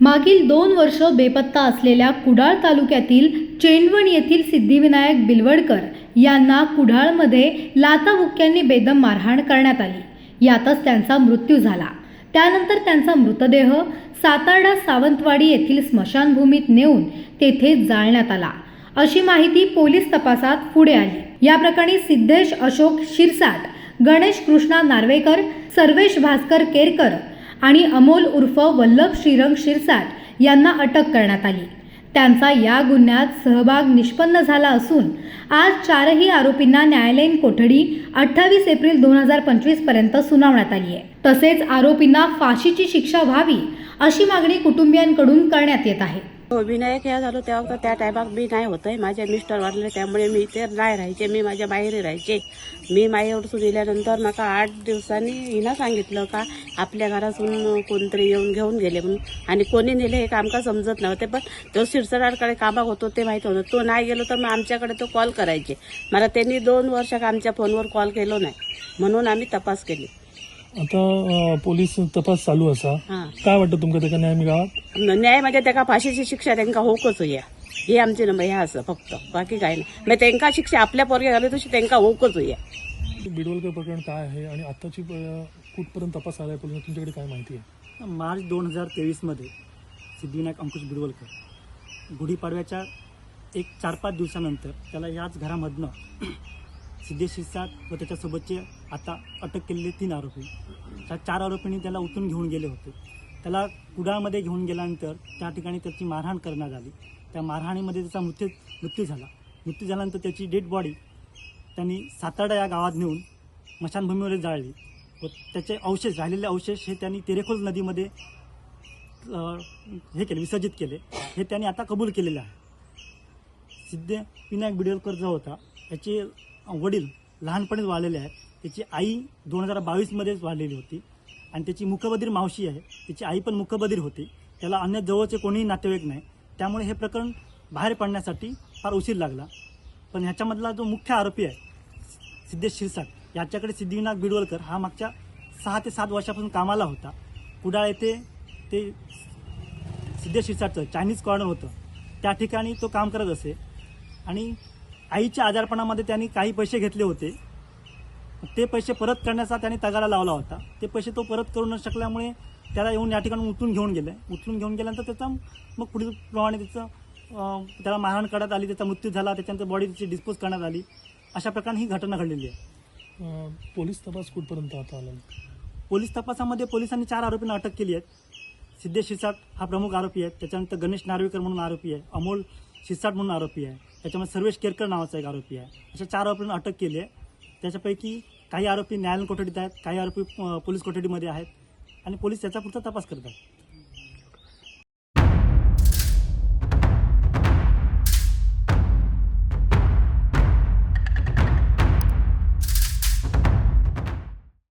मागील 2 वर्ष बेपत्ता असलेल्या कुडाळ तालुक्यातील चेंडवण येथील सिद्धिविनायक बिलवडकर यांना कुडाळमध्ये लाथाबुक्क्यांनी बेदम मारहाण करण्यात आली। यातच त्यांचा मृत्यू झाला। त्यानंतर त्यांचा मृतदेह सातार्डा सावंतवाडी येथील स्मशानभूमीत नेऊन तेथे जाळण्यात आला, अशी माहिती पोलीस तपासात पुढे आली। या प्रकरणी सिद्धेश अशोक शिरसाट, गणेश कृष्णा नार्वेकर, सर्वेश भास्कर केरकर आणि अमोल उर्फ वल्लभ श्रीरंग शिरसाट यांना अटक करण्यात आली। त्यांचा या गुन्ह्यात सहभाग निष्पन्न झाला असून आज चारही आरोपींना न्यायालयीन कोठडी 28 एप्रिल 2025 पर्यंत सुनावण्यात आली आहे। तसेच आरोपींना फाशीची शिक्षा व्हावी अशी मागणी कुटुंबियांकडून करण्यात येत आहे। विनायक या झालो तेव्हा त्या टायमात मी नाही होतंय, माझे मिस्टर वारले त्यामुळे मी इथे नाही राहायचे, मी माझ्या माहेरी राहायचे। मी माहेरसून दिल्यानंतर मला 8 दिवसांनी हिनं सांगितलं का आपल्या घरातून कोणतरी येऊन घेऊन गेले म्हणून, आणि कोणी नेले हे काम का समजत नव्हते। पण तो शिरसाटाकडे कामात होतो ते माहीत होतं, तो नाही गेलो तर मग आमच्याकडे तो कॉल करायचे। मला त्यांनी 2 वर्ष आमच्या फोनवर कॉल केलो नाही, म्हणून आम्ही तपास केली। आता पोलीस तपास चालू असा काय वाटतं तुमका त्याका न्याय मिळावा? न्याय म्हणजे त्याका फाशीची शिक्षा त्यांना होकच होया, हे आमचे नंबर ह्या असं फक्त, बाकी काय नाही। म्हणजे त्यांना शिक्षा आपल्या पोरगे झाली तशी त्यांना होकच होया। बिडवलकर प्रकरण काय आहे आणि आताची कुठपर्यंत तपास आलाय पोलिस, तुमच्याकडे काय माहिती आहे? मार्च 2023 मध्ये सिद्धिविनायक अंकुश बिडवलकर गुढीपाडव्याच्या 4-5 दिवसानंतर त्याला याच घरामधनं सिद्धेश शिरसाट व त्याच्यासोबतचे आता अटक केलेले 3 आरोपी, त्या 4 आरोपींनी त्याला उचलून घेऊन गेले होते। त्याला कुडाळमध्ये घेऊन गेल्यानंतर त्या ठिकाणी त्याची मारहाण करण्यात आली। त्या मारहाणीमध्ये त्याचा मृत्यू झाला। मृत्यू झाल्यानंतर त्याची डेड बॉडी त्यांनी सातार्डा या गावात नेऊन स्मशानभूमीवर जाळली व त्याचे अवशेष, राहिलेले अवशेष हे त्यांनी तेरेखोल नदीमध्ये विसर्जित केले। हे त्यांनी आता कबूल केलेले आहे। सिद्धिविनायक बिडवलकर जो होता त्याचे वडील लहानपणीच वाढलेले आहेत। त्याची आई 2022 मध्येच वाढलेली होती आणि त्याची मुकबधीर मावशी आहे, त्याची आई पण मुकबधीर होती। त्याला अन्य जवळचे कोणीही नातेवाईक नाही, त्यामुळे हे प्रकरण बाहेर पडण्यासाठी फार उशीर लागला। पण ह्याच्यामधला जो मुख्य आरोपी आहे सिद्धेश शिरसाट, याच्याकडे सिद्धिविनायक बिडवलकर हा मागच्या 6 ते 7 वर्षापासून कामाला होता। कुडाळ येथे ते सिद्धेश शिरसाटचं चायनीज कॉर्नर होतं, त्या ठिकाणी तो काम करत असे आणि आईच्या आजारपणामध्ये त्यांनी काही पैसे घेतले होते। ते पैसे परत करण्याचा त्यांनी तगारा लावला होता। ते पैसे तो परत करू न शकल्यामुळे त्याला येऊन या ठिकाणी उचलून घेऊन गेले। उचलून घेऊन गेल्यानंतर त्याचा मग पुढील प्रमाणे त्याला मारहाण करण्यात आली, त्याचा मृत्यू झाला, त्याच्यानंतर बॉडी त्याची डिस्पोज करण्यात आली। अशा प्रकारे ही घटना घडलेली आहे। पोलीस तपास कुठपर्यंत आता आला? पोलीस तपासामध्ये पोलिसांनी 4 आरोपींना अटक केली आहे। सिद्धेश शिरसाट हा प्रमुख आरोपी आहे, त्याच्यानंतर गणेश नार्वेकर म्हणून आरोपी आहे, अमोल शिरसाट म्हणून आरोपी आहे, त्याच्यामध्ये सर्वेश केरकर नावाचा एक आरोपी आहे। अशा 4 आरोपींना अटक केली आहे। त्याच्यापैकी काही आरोपी न्यायालयीन कोठडीत आहेत, काही आरोपी पोलीस कोठडीमध्ये आहेत आणि पोलीस त्याचा पुढचा तपास करत आहेत।